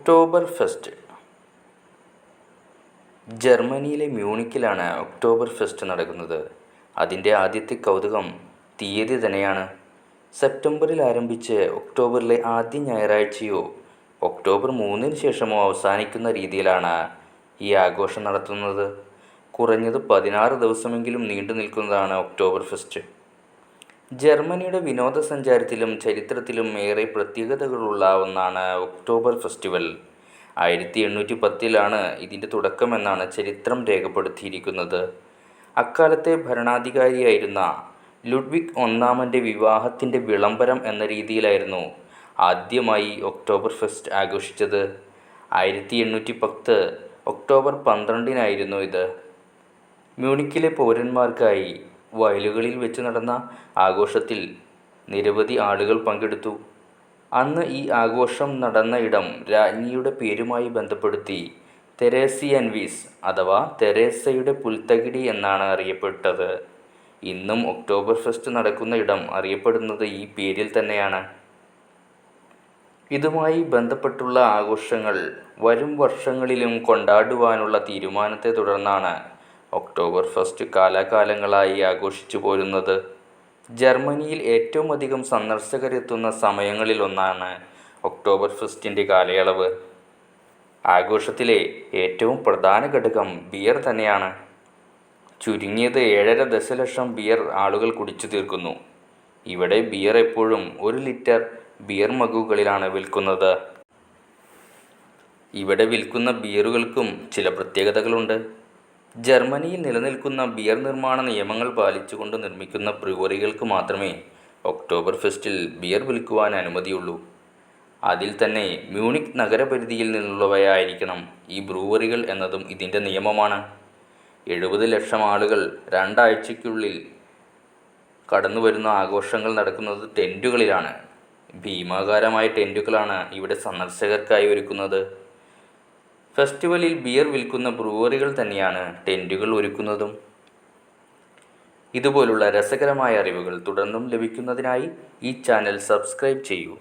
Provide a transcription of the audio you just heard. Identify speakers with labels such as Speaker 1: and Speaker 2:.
Speaker 1: October fest. ജർമ്മനിയിലെ മ്യൂണിക്കിലാണ് October fest നടക്കുന്നത്. അതിൻ്റെ ആദ്യത്തെ കൗതുകം തീയതി തന്നെയാണ്. സെപ്റ്റംബറിൽ ആരംഭിച്ച് ഒക്ടോബറിലെ ആദ്യ ഞായറാഴ്ചയോ ഒക്ടോബർ 3-ന് ശേഷമോ അവസാനിക്കുന്ന രീതിയിലാണ് ഈ ആഘോഷം നടത്തുന്നത്. കുറഞ്ഞത് 16 ദിവസമെങ്കിലും നീണ്ടു നിൽക്കുന്നതാണ് ഒക്ടോബർ ഫെസ്റ്റ്. ജർമ്മനിയുടെ വിനോദസഞ്ചാരത്തിലും ചരിത്രത്തിലും ഏറെ പ്രത്യേകതകളുള്ള ഒന്നാണ് ഒക്ടോബർ ഫെസ്റ്റിവൽ. 1810-ലാണ് ഇതിൻ്റെ തുടക്കമെന്നാണ് ചരിത്രം രേഖപ്പെടുത്തിയിരിക്കുന്നത്. അക്കാലത്തെ ഭരണാധികാരിയായിരുന്ന ലുഡ്വിഗ് ഒന്നാമൻ്റെ വിവാഹത്തിൻ്റെ വിളംബരം എന്ന രീതിയിലായിരുന്നു ആദ്യമായി ഒക്ടോബർ ഫെസ്റ്റ് ആഘോഷിച്ചത്. 1810 ഒക്ടോബർ 12-നായിരുന്നു ഇത്. മ്യൂണിക്കിലെ പൗരന്മാർക്കായി വയലുകളിൽ വെച്ച് നടന്ന ആഘോഷത്തിൽ നിരവധി ആളുകൾ പങ്കെടുത്തു. അന്ന് ഈ ആഘോഷം നടന്ന ഇടം രാജ്ഞിയുടെ പേരുമായി ബന്ധപ്പെടുത്തി തെരേസിയൻവീസ് അഥവാ തെരേസയുടെ പുൽത്തകിടി എന്നാണ് അറിയപ്പെട്ടത്. ഇന്നും ഒക്ടോബർ ഫെസ്റ്റ് നടക്കുന്ന ഇടം അറിയപ്പെടുന്നത് ഈ പേരിൽ തന്നെയാണ്. ഇതുമായി ബന്ധപ്പെട്ടുള്ള ആഘോഷങ്ങൾ വരും വർഷങ്ങളിലും കൊണ്ടാടുവാനുള്ള തീരുമാനത്തെ തുടർന്നാണ് ഒക്ടോബർ ഫെസ്റ്റ് കാലാകാലങ്ങളായി ആഘോഷിച്ചു പോരുന്നത്. ജർമ്മനിയിൽ ഏറ്റവും അധികം സന്ദർശകരെത്തുന്ന സമയങ്ങളിലൊന്നാണ് ഒക്ടോബർ ഫെസ്റ്റിൻ്റെ കാലയളവ്. ആഘോഷത്തിലെ ഏറ്റവും പ്രധാന ഘടകം ബിയർ തന്നെയാണ്. ചുരുങ്ങിയത് 7.5 ദശലക്ഷം ബിയർ ആളുകൾ കുടിച്ചു തീർക്കുന്നു. ഇവിടെ ബിയർ എപ്പോഴും 1 ലിറ്റർ ബിയർ മഗ്ഗുകളിലാണ് വിൽക്കുന്നത്. ഇവിടെ വിൽക്കുന്ന ബിയറുകൾക്കും ചില പ്രത്യേകതകളുണ്ട്. ജർമ്മനിയിൽ നിലനിൽക്കുന്ന ബിയർ നിർമ്മാണ നിയമങ്ങൾ പാലിച്ചുകൊണ്ട് നിർമ്മിക്കുന്ന ബ്രൂവറികൾക്ക് മാത്രമേ ഒക്ടോബർ ഫെസ്റ്റിൽ ബിയർ വിൽക്കുവാൻ അനുമതിയുള്ളൂ. അതിൽ തന്നെ മ്യൂണിക് നഗരപരിധിയിൽ നിന്നുള്ളവയായിരിക്കണം ഈ ബ്രൂവറികൾ എന്നതും ഇതിൻ്റെ നിയമമാണ്. 70 ലക്ഷം ആളുകൾ 2 ആഴ്ചയ്ക്കുള്ളിൽ കടന്നുവരുന്ന ആഘോഷങ്ങൾ നടക്കുന്നത് ടെൻറ്റുകളിലാണ്. ഭീമാകാരമായ ടെൻറ്റുകളാണ് ഇവിടെ സന്ദർശകർക്കായി ഒരുക്കുന്നത്. ഫെസ്റ്റിവലിൽ ബിയർ വിൽക്കുന്ന ബ്രൂവറികൾ തന്നെയാണ് ടെൻറ്റുകൾ ഒരുക്കുന്നതും. ഇതുപോലുള്ള രസകരമായ അറിവുകൾ തുടർന്നും ലഭിക്കുന്നതിനായി ഈ ചാനൽ സബ്സ്ക്രൈബ് ചെയ്യൂ.